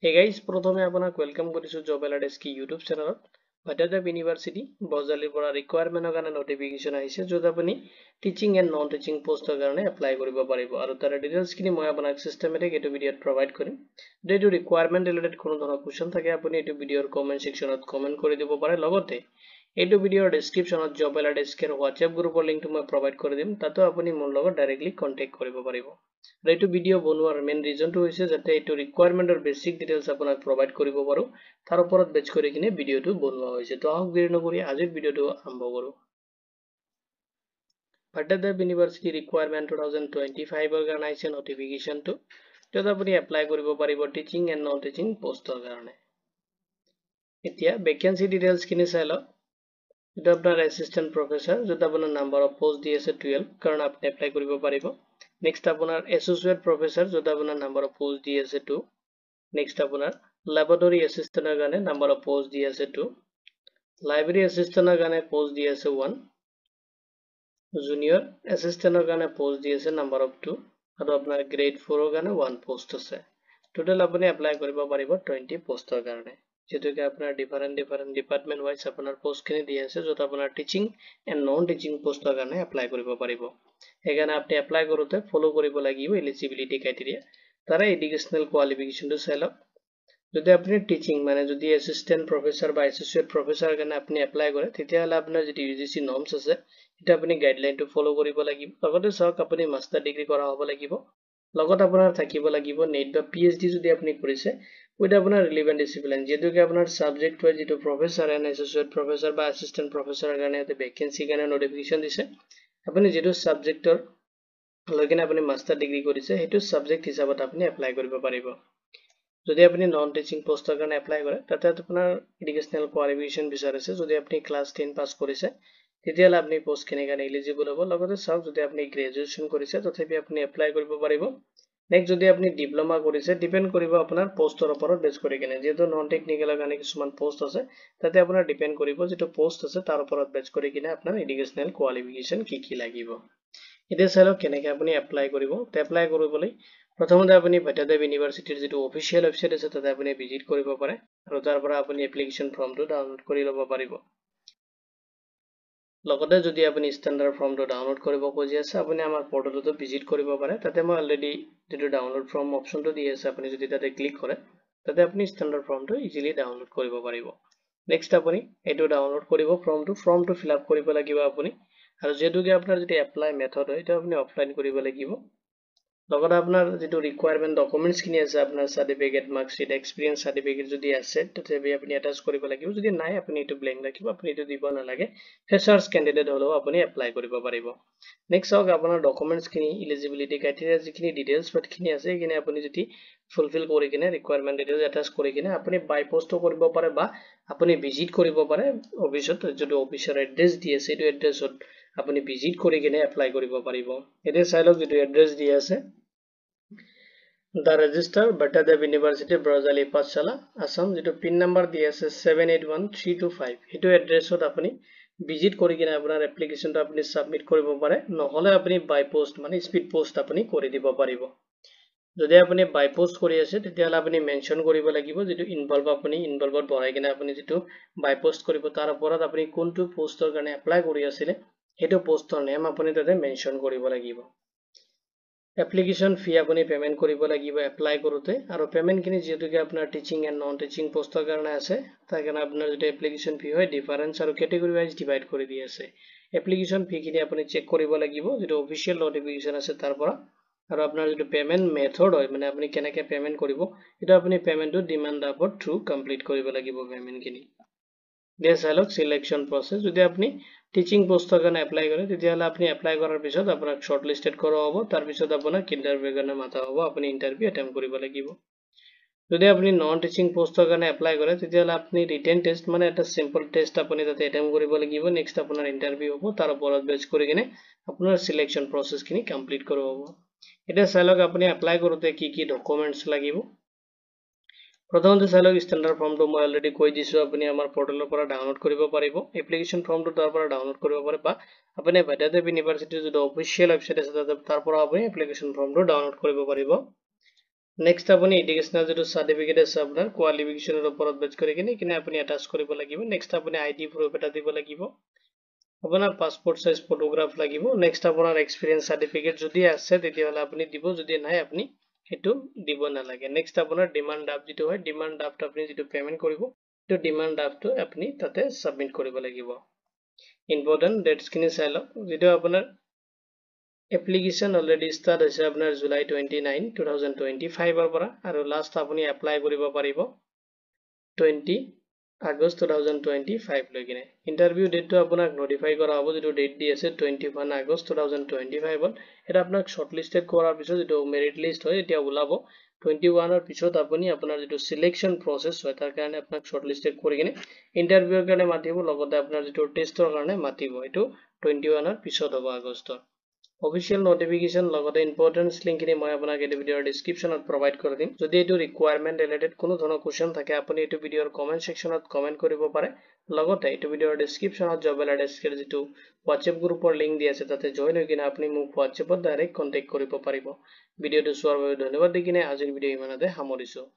Hey guys, প্ৰথমে আপোনাক welcome কৰিছো জব এলাৰ্ট এছকি ইউটিউব চেনেলত। ভাটাদেৱ ইউনিভাৰ্চিটি বজালিৰ পৰা ৰিকুৱাৰমেন্টৰ কাৰণে নটিফিকেশন আহিছে য'ত আপুনি টিচিং এণ্ড নন টিচিং পোষ্টৰ কাৰণে এপ্লাই কৰিব পাৰিব আৰু তাৰ ডিটেইলছখিনি মই আপোনাক সিস্টেমেটিক এইটো ভিডিঅ'ত প্ৰভাইড কৰিম। যদি এইটো ৰিকুৱাৰমেন্ট ৰিলেটেড কোনো ধৰণৰ কোৱেশ্চন থাকে আপুনি এইটো ভিডিঅ'ৰ কমেন্ট সেকশনত কমেন্ট কৰি দিব পাৰে। লগতে এইটো ভিডিঅ'ৰ ডেসক্ৰিপচনত জব এলাৰ্ট এছকিৰ হোৱাটছএপ গ্ৰুপৰ লিংকটো মই প্ৰভাইড কৰি দিম, তাতো আপুনি মোৰ লগত ডাইৰেক্টলি কন্টেক্ট কৰিব পাৰিব। আৰু এইটো ভিডিঅ' বনোৱাৰ মেইন ৰিজনটো হৈছে যাতে এইটো ৰিকুৱাৰমেন্টৰ বেসিক ডিটেইলছ আপোনাক প্ৰভাইড কৰিব পাৰো, তাৰ ওপৰত বেছ কৰি কিনে ভিডিঅ'টো বনোৱা হৈছে। তো আহক দেৰি নকৰি আজিৰ ভিডিঅ'টো আৰম্ভ কৰো। ভাটাদেৱ ইউনিভাৰ্চিটি ৰিকুৱাৰমেন্ট 2025 ৰ কাৰণে আহিছে নটিফিকেশনটো, য'ত আপুনি এপ্লাই কৰিব পাৰিব টিচিং এণ্ড নন টিচিং পোষ্টৰ কাৰণে। এতিয়া ভেকেন্সি ডিটেইলছ খিনি চাই লওক। এটা আপনার অ্যাসিস্ট্যান্ট প্রফেসর, য'ত আপনার নাম্বার অফ পোস্ট দি আছে 12, কারণ আপনি এপ্লাই কৰিব পাৰিব। নেক্সট আপনাৰ এসোসিয়েট প্ৰফেসৰ, য'ত আপনাৰ নাম্বাৰ অফ পোস্ট দি আছে 2। নেক্সট আপনাৰ ল্যাবৰেটৰি অ্যাসিস্ট্যান্টেৰ কাৰণে নাম্বাৰ অফ পোস্ট দি আছে 2। লাইব্ৰেৰি অ্যাসিস্ট্যান্টেৰ কাৰণে পোস্ট দি আছে 1। জুনিয়ৰ অ্যাসিস্ট্যান্টেৰ কাৰণে পোস্ট দি আছে নাম্বাৰ অফ 2 আৰু আপনাৰ গ্ৰেড 4 ৰ কাৰণে 1 পোস্ট আছে। টোটাল আপুনি এপ্লাই কৰিব পাৰিব 20 পোস্টৰ কাৰণে। যেহেতু আপনার ডিফারেন্ট ডিপার্টমেন্ট ওয়াইজ আপনার পোস্ট খিনি দিয়ে আছে, য'ত আপনার টিচিং এন্ড নন টিচিং পোস্টৰ কাৰণে এপ্লাই কৰিব পাৰিব। সেইকাৰণে আপনি এপ্লাই কৰোতে ফলো কৰিব লাগিব এলিজিবিলিটি ক্ৰাইটেৰিয়া। তাৰে এডুকেশনাল কোৱালিফিকেশনটো চাই লওক। যদি আপনি টিচিং মানে যদি অ্যাসিস্ট্যান্ট প্ৰফেসৰ বা অ্যাসোসিয়েট প্ৰফেসৰ কাৰণে আপনি এপ্লাই কৰে, তেতিয়াহ'লে আপোনাৰ যদি ইউজিসি নৰ্মস আছে এটা আপনি গাইডলাইনটো ফলো কৰিব লাগিব। লগতে চাওক আপুনি মাস্টাৰ ডিগ্ৰী কৰা হ'ব লাগিব। লগত আপোনাৰ থাকিব লাগিব নেট বা পিএইচডি যদি আপনি কৰিছে উইথ আপোনাৰ ৰিলেভেন্ট ডিসিপ্লিন। যেহেতু আপোনাৰ সাবজেক্ট হয় যেটো প্ৰফেসৰ এন্ড অ্যাসোসিয়েট প্ৰফেসৰ বা অ্যাসিস্ট্যান্ট প্ৰফেসৰেৰ কাৰণে এটা ভ্যাকেন্সি কাৰণে নোটিফিকেশন দিছে। আপুনি যেটো সাবজেক্টৰ লৈ কিনে আপুনি মাস্টাৰ ডিগ্ৰী কৰিছে সেইটো সাবজেক্ট হিচাপত আপুনি এপ্লাই কৰিব পাৰিব। যদি আপনি নন টিচিং পোস্টৰ কাৰণে এপ্লাই কৰে তাতে আপোনাৰ এডুকেশনাল কোৱালিফিকেশন বিচাৰিছে। যদি আপনি ক্লাস 10 পাস কৰিছে তেতিয়াহ'লে আপনি পোস্ট খিনিৰ কাৰণে এলিজিবল হ'ব। লগতে চাওক যদি আপনি গ্ৰেজুৱেচন কৰিছে তথাপি আপনি এপ্লাই কৰিব পাৰিব। নেক্সট যদি আপনি ডিপ্লোমা কৰিছে ডিপেন্ড কৰিব আপোনাৰ পোস্টৰ ওপৰত বেছ কৰি কিনে। যেহেতু নন টেকনিক্যালৰ কাৰণে কিছুমান পোস্ট আছে তাতে আপোনাৰ ডিপেন্ড কৰিব যেটো পোস্ট আছে তাৰ ওপৰত বেছ কৰি কিনে আপোনাৰ এডুকেশনাল কোৱালিফিকেশন কি লাগিব। এতিয়া চাই লওক কেনেকৈ আপুনি এপ্লাই কৰিব। এপ্লাই কৰিবলৈ প্ৰথমতে আপুনি ভাটাদেৱ ইউনিভাৰ্চিটিৰ যেটো অফিচিয়েল ওয়েবসাইট আছে তাতে আপুনি ভিজিট কৰিব পাৰে আৰু তাৰ পৰা আপুনি এপ্লিকেশন ফৰ্মটো ডাউনলোড কৰি ল'ব পাৰিব। লগতে যদি আপুনি ষ্টেণ্ডাৰ্ড ফৰ্মটো ডাউনলোড কৰিব খুজি আছে আপুনি আমাৰ পৰ্টেলটো ভিজিট কৰিব পাৰে। তাতে মই অলৰেডি যেটো ডাউনলোড ফৰ্ম অপচনটো দি আছে আপুনি যদি তাতে ক্লিক কৰে তাতে আপুনি ষ্টেণ্ডাৰ্ড ফৰ্মটো ইজিলি ডাউনলোড কৰিব পাৰিব। নেক্সট আপুনি এইটো ডাউনলোড কৰিব ফৰ্মটো ফিল আপ কৰিব লাগিব আপুনি। আৰু যেহেতু আপোনাৰ যদি এপ্লাই মেথড হয় এটা আপুনি অফলাইন কৰিব লাগিব। লগতে আপোনাৰ যেটো ৰিকুৱাৰমেন্ট ডকুমেন্টছ খিনি আছে আপোনাৰ সাৰ্টিফিকেট মাৰ্কশিট এক্সপেৰিয়েন্স সাৰ্টিফিকেট যদি আছে তথাপি আপুনি এটাচ কৰিব লাগিব। যদি নাই আপুনি এটো ব্ল্যাঙ্ক ৰাখিব, আপুনি এটো দিব নালাগে। ফ্ৰেছাৰ্ছ কেণ্ডিডেট হলেও আপুনি এপ্লাই কৰিব পাৰিব। নেক্সট চাওক আপোনাৰ ডকুমেন্টছ খিনি এলিজিবিলিটি ক্ৰাইটেৰিয়া যিখিনি ডিটেইলছ খিনি আছে এইখিনি আপুনি যদি ফুলফিল কৰি কিনে ৰিকুৱাৰমেন্ট ডিটেইলছ এটাচ কৰি কিনে আপুনি বাই পোস্টো কৰিব পাৰে বা আপুনি ভিজিট কৰিব পাৰে অফিচত। যেটো অফিচৰ এড্ৰেছ দি আছে এইটো এড্ৰেছত আপুনি ভিজিট কৰি কিনে এপ্লাই কৰিব পাৰিব। এতিয়া চাই লওক যেটো এড্ৰেছ দি আছে The Register, Bhattadev University, Brazali, Pathshala, Assam, যেটো পিন নাম্বার দি আছে 781325 সেইটো এড্ৰেছত আপুনি ভিজিট কৰি কিনে আপোনাৰ এপ্লিকেশনটো আপুনি সাবমিট কৰিব পাৰে। নহলে আপুনি বাই পোস্ট মানে স্পিড পোস্ট আপুনি কৰি দিব পাৰিব। যদি আপুনি বাই পোস্ট কৰি আছে তেতিয়াহ'লে আপুনি মেনশন কৰিব লাগিব যেটো ইনভলভত বঢ়াই কিনে আপুনি যেটো বাই পোস্ট কৰিব তাৰ ওপৰত আপুনি কোনটো পোস্টৰ কাৰণে এপ্লাই কৰি আছিল সেইটো পোস্টৰ নেম আপুনি তাতে মেনশন কৰিব লাগিব। এপ্লিকেশন ফি আপুনি পেমেন্ট কৰিব লাগিব এপ্লাই কৰোতে। আৰু পেমেন্ট খিনি যেহেতু আপোনাৰ টিচিং এণ্ড নন টিচিং পোস্টৰ কাৰণে আছে তাৰ কাৰণে আপোনাৰ যেটো এপ্লিকেশন ফি হয় ডিফাৰেন্স আৰু ক্যাটেগৰি ওয়াইজ ডিভাইড কৰি দি আছে। এপ্লিকেশন ফি খিনি আপুনি চেক কৰিব লাগিব যেটো অফিচিয়েল নোটিফিকেশন আছে তাৰ পৰা। আৰু আপোনাৰ যেটো পেমেন্ট মেথড হয় মানে আপুনি কেনেকৈ পেমেন্ট কৰিব এটা আপুনি পেমেন্টটো ডিমান্ড ড্ৰাফটৰ থ্ৰু কমপ্লিট কৰিব লাগিব পেমেন্ট খিনি। চাই লওক সিলেকশন প্ৰসেস। যদি আপনি টিচিং পোস্টৰ কাৰণে এপ্লাই কৰে তেতিয়াহ'লে আপুনি এপ্লাই কৰাৰ পিছত আপোনাক শৰ্ট লিস্টেড কৰা হ'ব। তাৰ পিছত আপোনাক ইন্টাৰভিউৰ কাৰণে মাতা হ'ব, আপুনি ইন্টাৰভিউ এটেম্প কৰিব লাগিব। যদি আপনি নন টিচিং পোস্টৰ কাৰণে এপ্লাই কৰে তেতিয়াহ'লে আপনি ৰিটেন টেষ্ট মানে এটা সিম্পল টেষ্ট আপুনি তাতে এটেম্প কৰিব লাগিব। নেক্সট আপোনাৰ ইন্টাৰভিউ হ'ব, তাৰ ওপৰত বেছ কৰি কিনে আপোনাৰ সিলেকশন প্ৰসেস খিনি কমপ্লিট কৰা হ'ব। এতিয়া চাই লওক আপুনি এপ্লাই কৰোতে কি কি ডকুমেন্টছ লাগিব। প্ৰথমতে চাই লওক ষ্টেণ্ডাৰ্ড ফৰ্মটো মই অলৰেডি কৈ দিছো আপুনি আমাৰ পৰ্টেলৰ পৰা ডাউনলোড কৰিব পাৰিব। এপ্লিকেশন ফৰ্মটো তাৰ পৰা ডাউনলোড কৰিব পাৰে বা আপুনি ভাটাদেৱ ইউনিভাৰ্চিটিৰ যেটো অফিচিয়েল ওয়েবসাইট আছে তাৰ পৰা আপুনি এপ্লিকেশন ফৰ্মটো ডাউনলোড কৰিব পাৰিব। নেক্সট আপুনি এডুকেশ্যনাল যেটো সাৰ্টিফিকেট আছে আপোনাৰ কোৱালিফিকেশনৰ ওপৰত বেছ কৰি কিনে আপুনি এটাচ কৰিব লাগিব নেক্সট আপুনি আইডি প্ৰুফ এটা দিব লাগিব আপোনাৰ পাসপোৰ্ট সাইজ ফটোগ্ৰাফ লাগিব নেক্সট আপোনাৰ এক্সপেৰিয়েন্স সাৰ্টিফিকেট যদি আছে তেতিয়াহলে আপুনি দিব যদি নাই আপুনি হেতু দিব নালাগে নেক্সট আপোনাৰ ডিমান্ড ড্ৰাফট যেটো হয় ডিমান্ড ড্ৰাফট আপুনি যেটো পেমেন্ট কৰিব তো ডিমান্ড ড্ৰাফটটো আপুনি তাতে সাবমিট কৰিব লাগিব ইম্পৰ্টেন্ট ডেটস কিনি চাই লওক যেটো আপোনাৰ এপ্লিকেশন অলৰেডি ষ্টাৰ্ট হৈছে আপোনাৰ জুলাই 29 2025 ৰ পৰা আৰু লাষ্ট আপুনি এপ্লাই কৰিব পাৰিব 20 আগষ্ট 2025 লৈ কিনে ইন্টাৰভিউ ডেটটো আপোনাক নোটিফাই কৰা হ'ব যেটো ডেট দি আছে 21 আগষ্ট 2025 ত এটা আপোনাক শৰ্টলিস্টেড কৰাৰ পিছত যেটো মেৰিট লিষ্ট হয় এতিয়া ওলাব 21 ৰ পিছত আপুনি আপোনাৰ যেটো সিলেকশন প্ৰসেস হয় তাৰ কাৰণে আপোনাক শৰ্টলিস্টেড কৰি কিনে ইন্টাৰভিউৰ কাৰণে মাতিব লগতে আপোনাৰ যেটো টেষ্টৰ কাৰণে মাতিব এটো 21 ৰ পিছত হ'ব আগষ্টৰ Official notification লগতে ইম্পৰ্টেন্স লিংকখিনি মই আপোনাক এই ভিডিওৰ ডেসক্ৰিপচনত প্ৰভাইড কৰি দিম যদি এটো ৰিকুৱাৰমেন্ট ৰিলেটেড কোনো ধৰণৰ কোৱেশ্চন থাকে আপুনি এটো ভিডিওৰ কমেন্ট সেকশনত কমেন্ট কৰিব পাৰে লগতে এটো ভিডিওৰ ডেসক্ৰিপচনত জব এলাৰ্টছৰ যেটো WhatsApp গ্ৰুপৰ লিংক দি আছে তাতে জয়েন হৈ কিনে আপুনি মোক WhatsAppত ডাইৰেক্ট কন্টাক্ট কৰিব পাৰিব ভিডিওটো চোৱাৰ বাবে ধন্যবাদ দি কিনে আজিৰ ভিডিও ইমানতে সামৰিছো